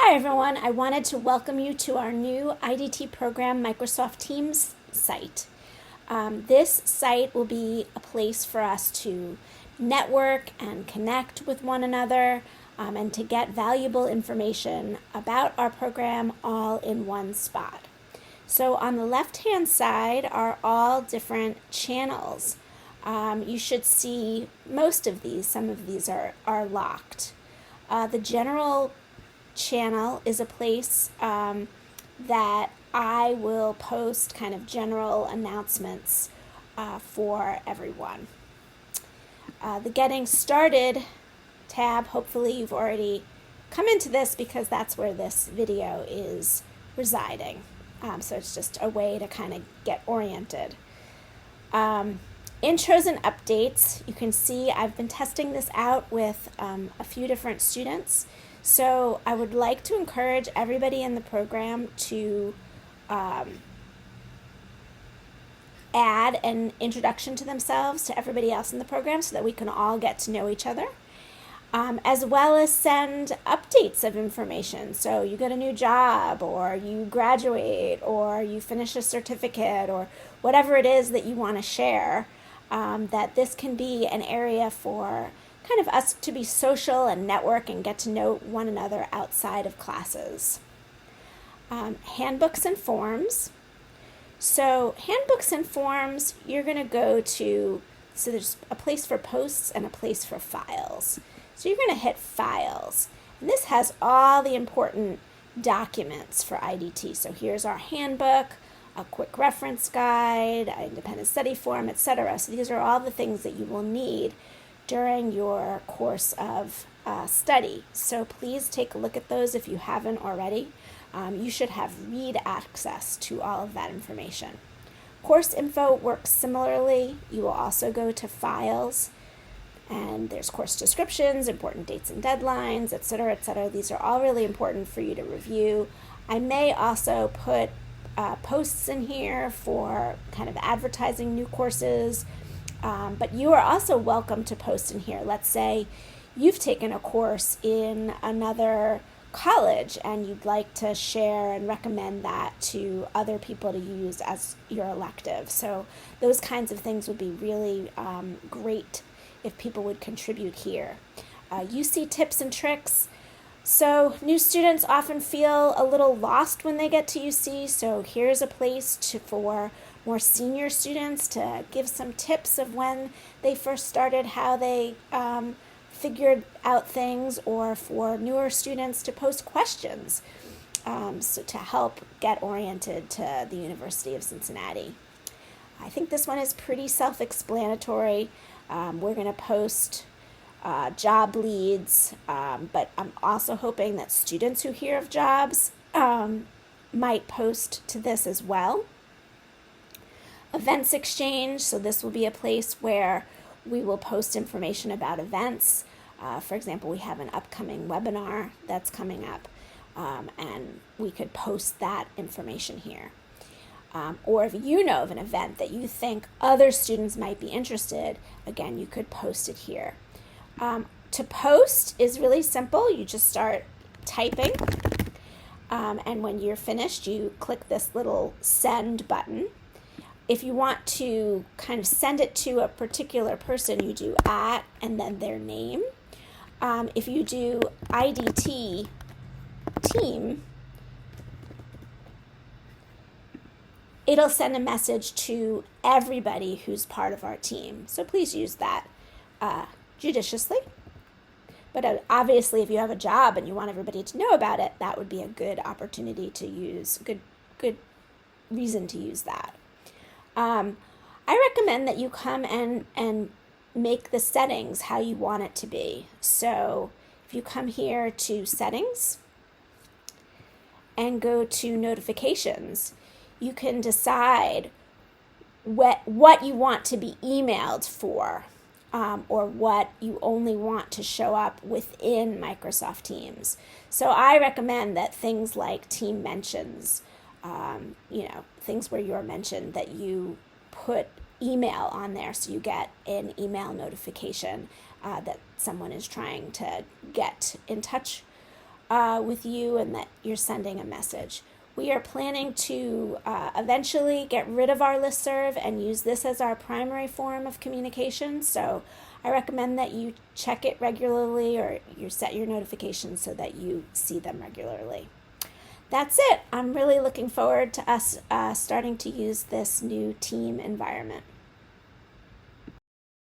Hi everyone, I wanted to welcome you to our new IDT program Microsoft Teams site. This site will be a place for us to network and connect with one another and to get valuable information about our program all in one spot. So on the left-hand side are all different channels. You should see most of these. Some of these are locked. The general channel is a place that I will post kind of general announcements for everyone. The Getting Started tab, hopefully you've already come into this because that's where this video is residing. So it's just a way to kind of get oriented. Intros and updates, you can see I've been testing this out with a few different students. So I would like to encourage everybody in the program to add an introduction to themselves to everybody else in the program so that we can all get to know each other, as well as send updates of information. So you get a new job, or you graduate, or you finish a certificate, or whatever it is that you want to share, that this can be an area for kind of us to be social and network and get to know one another outside of classes. Handbooks and forms. So handbooks and forms, you're going to go to, so there's a place for posts and a place for files. So you're going to hit files. And this has all the important documents for IDT. So here's our handbook, a quick reference guide, an independent study form, etc. So these are all the things that you will need during your course of study. So please take a look at those if you haven't already. You should have read access to all of that information. Course info works similarly. You will also go to files, and there's course descriptions, important dates and deadlines, etc., etc. These are all really important for you to review. I may also put posts in here for kind of advertising new courses. But you are also welcome to post in here. Let's say you've taken a course in another college and you'd like to share and recommend that to other people to use as your elective. So those kinds of things would be really great if people would contribute here. UC tips and tricks. So new students often feel a little lost when they get to UC, so here's a place for more senior students to give some tips of when they first started, how they figured out things, or for newer students to post questions so to help get oriented to the University of Cincinnati. I think this one is pretty self-explanatory. We're going to post job leads, but I'm also hoping that students who hear of jobs might post to this as well. Events exchange, so this will be a place where we will post information about events. For example, we have an upcoming webinar that's coming up, and we could post that information here. Or if you know of an event that you think other students might be interested, again, you could post it here. To post is really simple. You just start typing, and when you're finished, you click this little send button. If you want to kind of send it to a particular person, you do @ and then their name. If you do IDT team, it'll send a message to everybody who's part of our team. So please use that judiciously. But obviously, if you have a job and you want everybody to know about it, that would be a good opportunity to use, good reason to use that. I recommend that you come and make the settings how you want it to be. So if you come here to settings and go to notifications, you can decide what you want to be emailed for, or what you only want to show up within Microsoft Teams. So I recommend that things like team mentions, things where you're mentioned, that you put email on there so you get an email notification that someone is trying to get in touch with you and that you're sending a message. We are planning to eventually get rid of our listserv and use this as our primary form of communication. So I recommend that you check it regularly or you set your notifications so that you see them regularly. That's it. I'm really looking forward to us starting to use this new team environment.